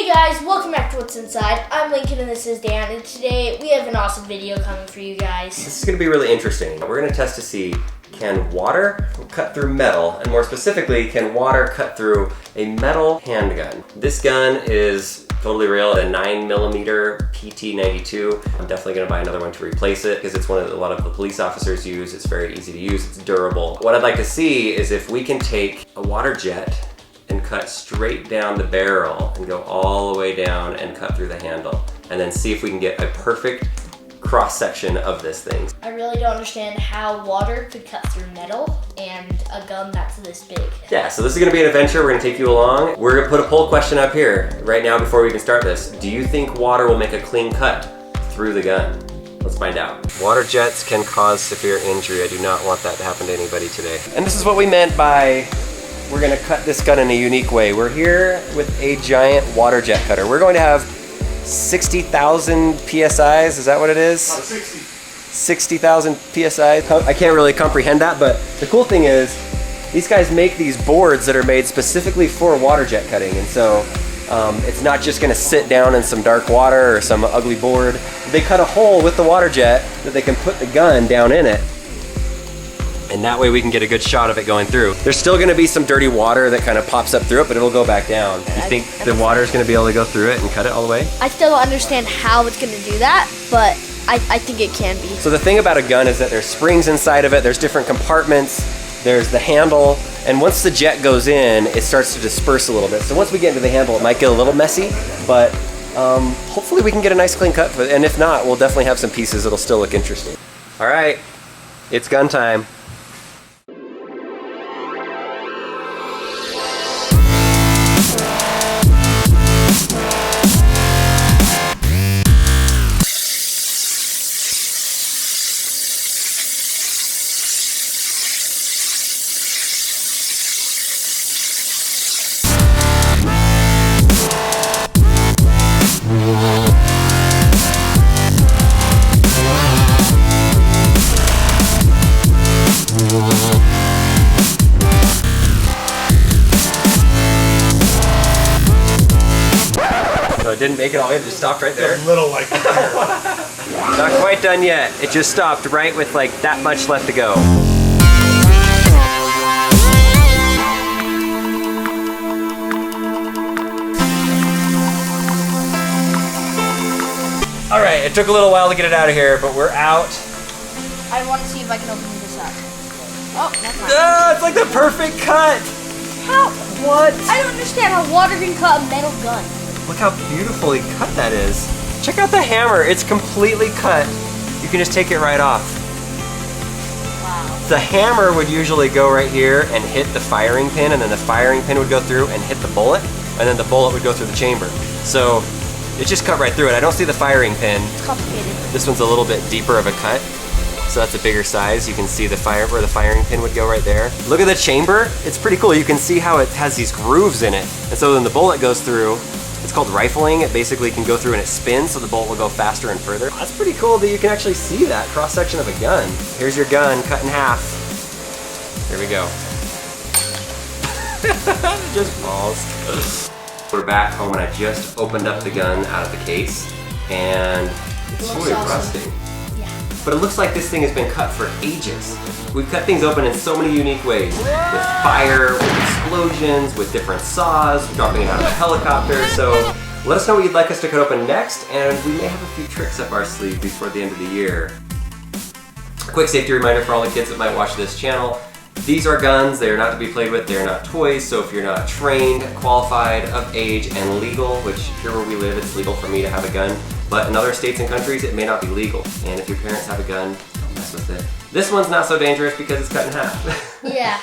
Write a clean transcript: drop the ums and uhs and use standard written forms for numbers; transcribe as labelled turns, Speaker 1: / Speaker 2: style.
Speaker 1: Hey guys, welcome back to What's Inside. I'm Lincoln and this is Dan, and today we have an awesome video coming for you guys.
Speaker 2: This is going to be really interesting. We're going to test to see, can water cut through metal, and more specifically, can water cut through a metal handgun? This gun is totally real, a 9mm PT92. I'm definitely going to buy another one to replace it because it's one that a lot of the police officers use. It's very easy to use, it's durable. What I'd like to see is if we can take a water jet and cut straight down the barrel and go all the way down and cut through the handle, and then see if we can get a perfect cross section of this thing.
Speaker 1: I really don't understand how water could cut through metal and a gun that's this big.
Speaker 2: Yeah, so this is gonna be an adventure. We're gonna take you along. We're gonna put a poll question up here right now before we even start this. Do you think water will make a clean cut through the gun? Let's find out. Water jets can cause severe injury. I do not want that to happen to anybody today. And this is what we meant by we're gonna cut this gun in a unique way. We're here with a giant water jet cutter. We're going to have 60,000 PSIs, is that what it is? 60,000 PSIs. I can't really comprehend that, but the cool thing is, these guys make these boards that are made specifically for water jet cutting, and so it's not just gonna sit down in some dark water or some ugly board. They cut a hole with the water jet that they can put the gun down in it, and that way we can get a good shot of it going through. There's still gonna be some dirty water that kind of pops up through it, but it'll go back down. You think the water's gonna be able to go through it and cut it all the way?
Speaker 1: I still don't understand how it's gonna do that, but I think it can be.
Speaker 2: So the thing about a gun is that there's springs inside of it, there's different compartments, there's the handle, and once the jet goes in, it starts to disperse a little bit. So once we get into the handle, it might get a little messy, but hopefully we can get a nice clean cut, and if not, we'll definitely have some pieces that'll still look interesting. All right, it's gun time. So it didn't make it all the way, it just stopped right there.
Speaker 3: A little like
Speaker 2: Not quite done yet. It just stopped right with like that much left to go. All right, it took a little while to get it out of here, but we're out.
Speaker 1: I want to see if I can open this up. Oh, that's not.
Speaker 2: Ah, it's like the perfect cut.
Speaker 1: How?
Speaker 2: What?
Speaker 1: I don't understand how water can cut a metal gun.
Speaker 2: Look how beautifully cut that is. Check out the hammer, it's completely cut. You can just take it right off.
Speaker 1: Wow.
Speaker 2: The hammer would usually go right here and hit the firing pin, and then the firing pin would go through and hit the bullet, and then the bullet would go through the chamber. So it just cut right through it. I don't see the firing pin.
Speaker 1: It's complicated.
Speaker 2: This one's a little bit deeper of a cut, so that's a bigger size. You can see where the firing pin would go right there. Look at the chamber, it's pretty cool. You can see how it has these grooves in it. And so when the bullet goes through, it's called rifling. It basically can go through and it spins, so the bullet will go faster and further. That's pretty cool that you can actually see that cross-section of a gun. Here's your gun cut in half. Here we go. It just falls. We're back home and I just opened up the gun out of the case, and it's really rusting.
Speaker 1: Yeah.
Speaker 2: But it looks like this thing has been cut for ages. We've cut things open in so many unique ways. With fire, with explosions, with different saws, dropping it out of a helicopter. So let us know what you'd like us to cut open next, and we may have a few tricks up our sleeve before the end of the year. A quick safety reminder for all the kids that might watch this channel. These are guns, they are not to be played with, they are not toys, so if you're not trained, qualified, of age, and legal, which here where we live, it's legal for me to have a gun, but in other states and countries, it may not be legal. And if your parents have a gun, don't mess with it. This one's not so dangerous because it's cut in half.
Speaker 1: Yeah.